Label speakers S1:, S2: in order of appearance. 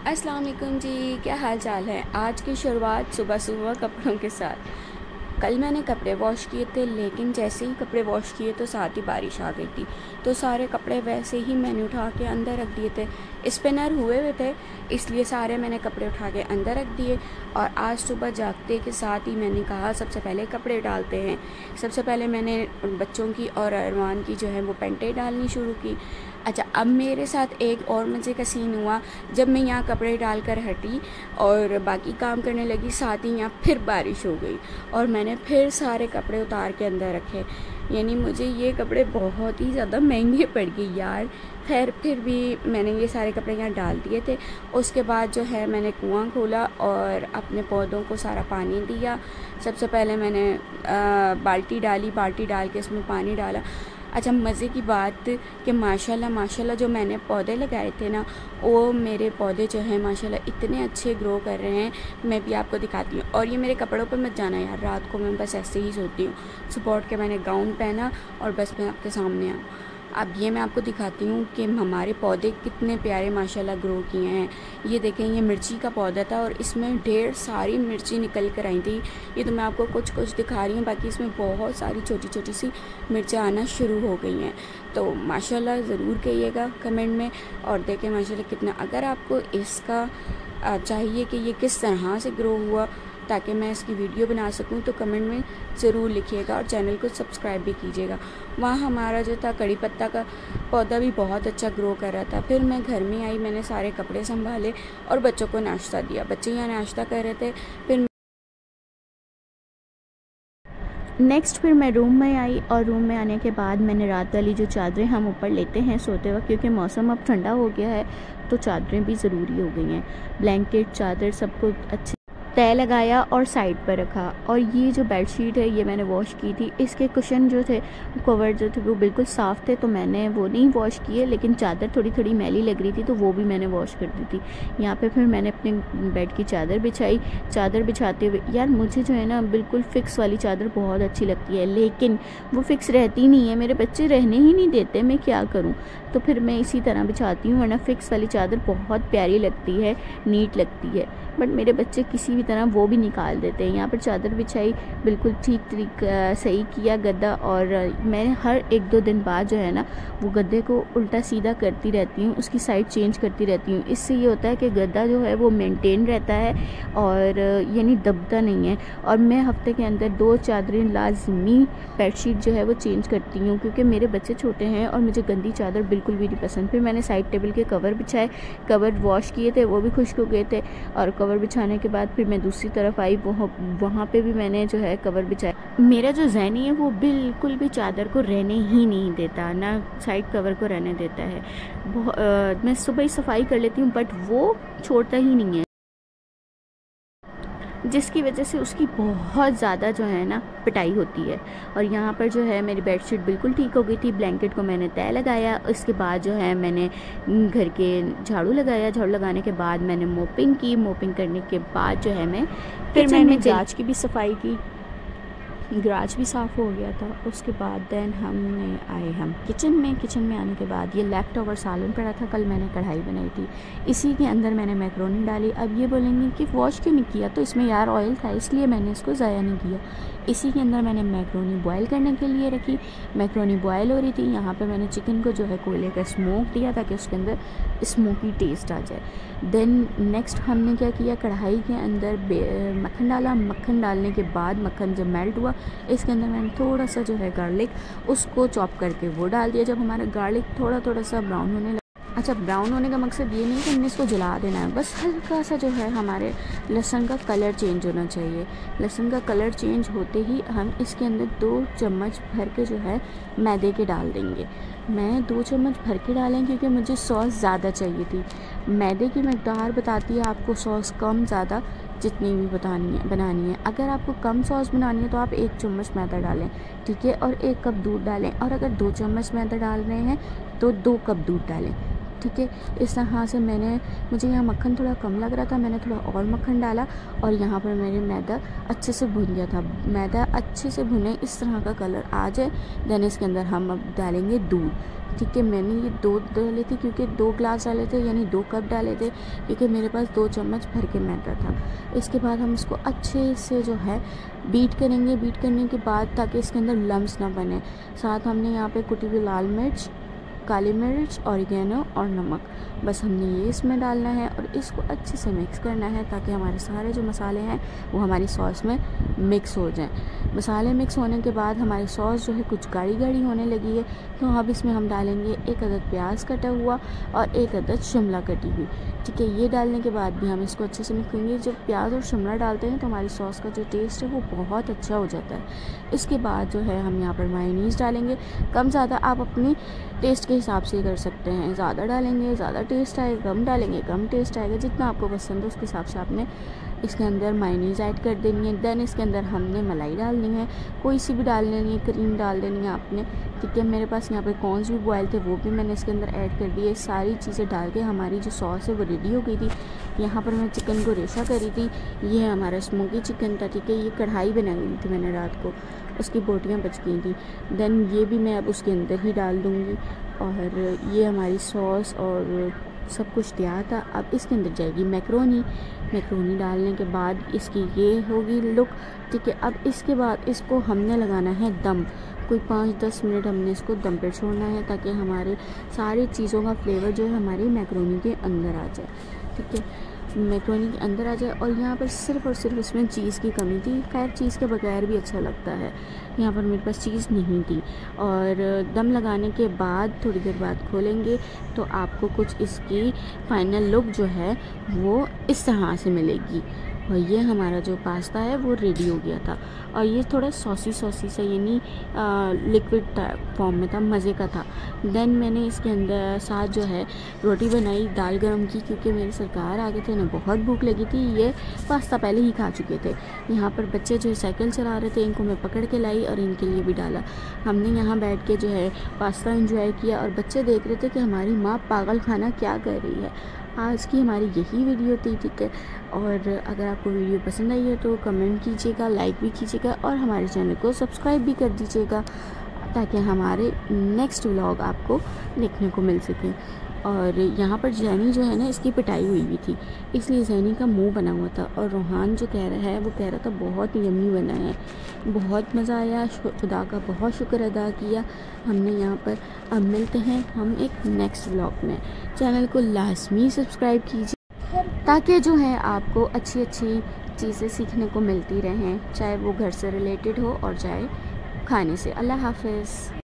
S1: अस्सलाम वालेकुम जी, क्या हाल चाल है। आज की शुरुआत सुबह सुबह कपड़ों के साथ। कल मैंने कपड़े वॉश किए थे, लेकिन जैसे ही कपड़े वॉश किए तो साथ ही बारिश आ गई थी। तो सारे कपड़े वैसे ही मैंने उठा के अंदर रख दिए थे। स्पिनर हुए हुए थे, इसलिए सारे मैंने कपड़े उठा के अंदर रख दिए। और आज सुबह जागते के साथ ही मैंने कहा सबसे पहले कपड़े डालते हैं। सबसे पहले मैंने बच्चों की और अरमान की जो है वो पैंटें डालनी शुरू की। अच्छा, अब मेरे साथ एक और मज़े का सीन हुआ। जब मैं यहाँ कपड़े डालकर हटी और बाकी काम करने लगी, साथ ही यहाँ फिर बारिश हो गई और मैंने फिर सारे कपड़े उतार के अंदर रखे। यानी मुझे ये कपड़े बहुत ही ज़्यादा महंगे पड़ गए यार। खैर फिर भी मैंने ये सारे कपड़े यहाँ डाल दिए थे। उसके बाद जो है मैंने कुआं खोला और अपने पौधों को सारा पानी दिया। सबसे पहले मैंने बाल्टी डाली, बाल्टी डाल के इसमें पानी डाला। अच्छा, मज़े की बात कि माशाल्लाह जो मैंने पौधे लगाए थे ना, वो मेरे पौधे जो हैं माशाल्लाह इतने अच्छे ग्रो कर रहे हैं। मैं भी आपको दिखाती हूँ। और ये मेरे कपड़ों पर मत जाना यार, रात को मैं बस ऐसे ही सोती हूँ। सुबह के मैंने गाउन पहना और बस मैं आपके सामने आऊँ। अब ये मैं आपको दिखाती हूँ कि हमारे पौधे कितने प्यारे माशाल्लाह ग्रो किए हैं। ये देखें, ये मिर्ची का पौधा था और इसमें ढेर सारी मिर्ची निकल कर आई थी। ये तो मैं आपको कुछ कुछ दिखा रही हूँ, बाकी इसमें बहुत सारी छोटी छोटी सी मिर्चें आना शुरू हो गई हैं। तो माशाल्लाह ज़रूर कहिएगा कमेंट में और देखें माशाल्लाह कितना। अगर आपको इसका चाहिए कि ये किस तरह से ग्रो हुआ ताकि मैं इसकी वीडियो बना सकूं, तो कमेंट में ज़रूर लिखिएगा और चैनल को सब्सक्राइब भी कीजिएगा। वहाँ हमारा जो था कड़ी पत्ता का पौधा भी बहुत अच्छा ग्रो कर रहा था। फिर मैं घर में आई, मैंने सारे कपड़े संभाले और बच्चों को नाश्ता दिया। बच्चे यहाँ नाश्ता कर रहे थे।
S2: फिर मैं रूम में आई और रूम में आने के बाद मैंने रात वाली जो चादरें हम ऊपर लेते हैं सोते वक्त, क्योंकि मौसम अब ठंडा हो गया है तो चादरें भी ज़रूरी हो गई हैं। ब्लैंकेट, चादर सबको अच्छे तय लगाया और साइड पर रखा। और ये जो बेडशीट है ये मैंने वॉश की थी। इसके कुशन जो थे, कवर जो थे वो बिल्कुल साफ़ थे तो मैंने वो नहीं वॉश किए, लेकिन चादर थोड़ी थोड़ी मैली लग रही थी तो वो भी मैंने वॉश कर दी थी। यहाँ पे फिर मैंने अपने बेड की चादर बिछाई। चादर बिछाते हुए यार मुझे जो है ना बिल्कुल फ़िक्स वाली चादर बहुत अच्छी लगती है, लेकिन वो फ़िक्स रहती नहीं है। मेरे बच्चे रहने ही नहीं देते, मैं क्या करूँ। तो फिर मैं इसी तरह बिछाती हूँ, वरना फ़िक्स वाली चादर बहुत प्यारी लगती है, नीट लगती है। बट मेरे बच्चे किसी भी तरह वो भी निकाल देते हैं। यहाँ पर चादर बिछाई, बिल्कुल ठीक सही किया गद्दा। और मैं हर 1-2 दिन बाद जो है ना वो गद्दे को उल्टा सीधा करती रहती हूँ, उसकी साइड चेंज करती रहती हूँ। इससे ये होता है कि गद्दा जो है वो मेंटेन रहता है और यानी दबता नहीं है। और मैं हफ्ते के अंदर 2 चादरें लाजमी बेडशीट जो है वो चेंज करती हूँ, क्योंकि मेरे बच्चे छोटे हैं और मुझे गंदी चादर बिल्कुल भी नहीं पसंद। फिर मैंने साइड टेबल के कवर बिछाए, कवर वॉश किए थे, वो भी खुश्क हो गए थे। और कवर बिछाने के बाद फिर मैं दूसरी तरफ आई, वहाँ पे भी मैंने जो है कवर बिछाया। मेरा जो ज़हनी है वो बिल्कुल भी चादर को रहने ही नहीं देता, ना साइड कवर को रहने देता है। मैं सुबह ही सफाई कर लेती हूँ बट वो छोड़ता ही नहीं है, जिसकी वजह से उसकी बहुत ज़्यादा जो है ना पिटाई होती है। और यहाँ पर जो है मेरी बेडशीट बिल्कुल ठीक हो गई थी। ब्लैंकेट को मैंने तय लगाया, इसके बाद जो है मैंने घर के झाड़ू लगाया। झाड़ू लगाने के बाद मैंने मोपिंग की। मोपिंग करने के बाद जो है फिर मैंने गैराज की भी सफाई की। गैराज भी साफ़ हो गया था। उसके बाद देन हमने आए हम किचन में आने के बाद ये लेफ़्ट ओवर सालन पड़ा था, कल मैंने कढ़ाई बनाई थी, इसी के अंदर मैंने मैक्रोनी डाली। अब ये बोलेंगे कि वॉश क्यों नहीं किया, तो इसमें यार ऑयल था इसलिए मैंने इसको ज़ाया नहीं किया। इसी के अंदर मैंने मैक्रोनी बॉयल करने के लिए रखी। मैक्रोनी बॉयल हो रही थी, यहाँ पे मैंने चिकन को जो है कोयले का स्मोक दिया ताकि उसके अंदर स्मोकी टेस्ट आ जाए। देन नेक्स्ट हमने क्या किया, कढ़ाई के अंदर मक्खन डाला। मक्खन डालने के बाद मक्खन जब मेल्ट हुआ, इसके अंदर मैंने थोड़ा सा जो है गार्लिक उसको चॉप करके वो डाल दिया। जब हमारा गार्लिक थोड़ा थोड़ा सा ब्राउन होने लगा, अच्छा ब्राउन होने का मकसद ये नहीं कि हमने इसको जला देना है, बस हल्का सा जो है हमारे लहसुन का कलर चेंज होना चाहिए। लहसुन का कलर चेंज होते ही हम इसके अंदर 2 चम्मच भर के जो है मैदे के डाल देंगे। मैं 2 चम्मच भर के डालें क्योंकि मुझे सॉस ज़्यादा चाहिए थी। मैदे की मकदार बताती है आपको सॉस कम ज़्यादा जितनी भी बनानी है। अगर आपको कम सॉस बनानी है तो आप 1 चम्मच मैदा डालें, ठीक है, और 1 कप दूध डालें। और अगर 2 चम्मच मैदा डाल रहे हैं तो 2 कप दूध डालें, ठीक है। इस तरह से मुझे यहाँ मक्खन थोड़ा कम लग रहा था, मैंने थोड़ा और मक्खन डाला और यहाँ पर मेरे मैदा अच्छे से भुन गया था। मैदा अच्छे से भुने, इस तरह का कलर आ जाए, देन इसके अंदर हम अब डालेंगे दूध।
S1: ठीक है। मैंने ये 2 डाले थे क्योंकि 2 ग्लास डाले थे, यानी 2 कप डाले थे, क्योंकि मेरे पास 2 चम्मच भर के मैदा था। इसके बाद हम इसको अच्छे से जो है बीट करेंगे। बीट करने के बाद ताकि इसके अंदर लम्स ना बने। साथ हमने यहाँ पे कुटी हुई लाल मिर्च, काली मिर्च, ऑरिगेनो और नमक, बस हमने ये इसमें डालना है और इसको अच्छे से मिक्स करना है ताकि हमारे सारे जो मसाले हैं वो हमारी सॉस में मिक्स हो जाएं। मसाले मिक्स होने के बाद हमारी सॉस जो है कुछ गाढ़ी गाढ़ी होने लगी है, तो अब इसमें हम डालेंगे 1 अदद प्याज कटा हुआ और 1 अदद शिमला कटी हुई। ठीक है, ये डालने के बाद भी हम इसको अच्छे से मिक्स करेंगे। जब प्याज और शिमला डालते हैं तो हमारी सॉस का जो टेस्ट है वो बहुत अच्छा हो जाता है। इसके बाद जो है हम यहाँ पर मायोनीज़ डालेंगे। कम ज़्यादा आप अपनी टेस्ट के हिसाब से कर सकते हैं, ज़्यादा डालेंगे ज़्यादा टेस्ट आएगा, कम डालेंगे कम टेस्ट आएगा, जितना आपको पसंद है उसके हिसाब से आपने इसके अंदर मायोनीज़ ऐड कर देनी है। देन इसके अंदर हमने मलाई डालनी है, कोई सी भी डाल लेनी है, क्रीम डाल देनी है आपने। ठीक है, मेरे पास यहाँ पे कॉर्न्स भी बॉयल थे, वो भी मैंने इसके अंदर ऐड कर दिए। सारी चीज़ें डाल के हमारी जो सॉस है वो रेडी हो गई थी। यहाँ पर मैं चिकन को रेशा करी थी, ये हमारा स्मोकी चिकन था। ठीक है, ये कढ़ाई बनाई हुई थी मैंने रात को, उसकी बोटियाँ बच गई थी। देन ये भी मैं अब उसके अंदर ही डाल दूँगी और ये हमारी सॉस और सब कुछ तैयार था। अब इसके अंदर जाएगी मैक्रोनी। मैक्रोनी डालने के बाद इसकी ये होगी लुक। ठीक है, अब इसके बाद इसको हमने लगाना है दम। कोई 5-10 मिनट हमने इसको दम पर छोड़ना है ताकि हमारे सारी चीज़ों का फ्लेवर जो है हमारी मैक्रोनी के अंदर आ जाए। ठीक है, मैक्रोनी के अंदर आ जाए। और यहाँ पर सिर्फ़ और सिर्फ इसमें चीज़ की कमी थी। खैर चीज़ के बगैर भी अच्छा लगता है, यहाँ पर मेरे पास चीज़ नहीं थी। और दम लगाने के बाद थोड़ी देर बाद खोलेंगे तो आपको कुछ इसकी फाइनल लुक जो है वो इस तरह से मिलेगी। और ये हमारा जो पास्ता है वो रेडी हो गया था और ये थोड़ा सॉसी सा यानी लिक्विड फॉर्म में था, मज़े का था। देन मैंने इसके अंदर साथ जो है रोटी बनाई, दाल गरम की, क्योंकि मेरे सरकार आ गए थे, उन्हें बहुत भूख लगी थी। ये पास्ता पहले ही खा चुके थे। यहाँ पर बच्चे जो है साइकिल चला रहे थे, इनको मैं पकड़ के लाई और इनके लिए भी डाला। हमने यहाँ बैठ के जो है पास्ता एंजॉय किया और बच्चे देख रहे थे कि हमारी माँ पागल खाना क्या कर रही है। आज की हमारी यही वीडियो थी। ठीक है, और अगर आपको वीडियो पसंद आई है तो कमेंट कीजिएगा, लाइक भी कीजिएगा और हमारे चैनल को सब्सक्राइब भी कर दीजिएगा ताकि हमारे नेक्स्ट व्लॉग आपको देखने को मिल सके। और यहाँ पर जैनी जो है ना, इसकी पिटाई हुई थी, इसलिए जैनी का मुंह बना हुआ था। और रोहान जो कह रहा है वो कह रहा था बहुत यम्मी बना है, बहुत मज़ा आया, खुदा का बहुत शुक्र अदा किया हमने यहाँ पर। अब मिलते हैं हम एक नेक्स्ट व्लॉग में। चैनल को लाजमी सब्सक्राइब कीजिए ताकि जो है आपको अच्छी अच्छी चीज़ें सीखने को मिलती रहें, चाहे वो घर से रिलेटेड हो और चाहे खाने से। अल्लाह हाफ़िज़।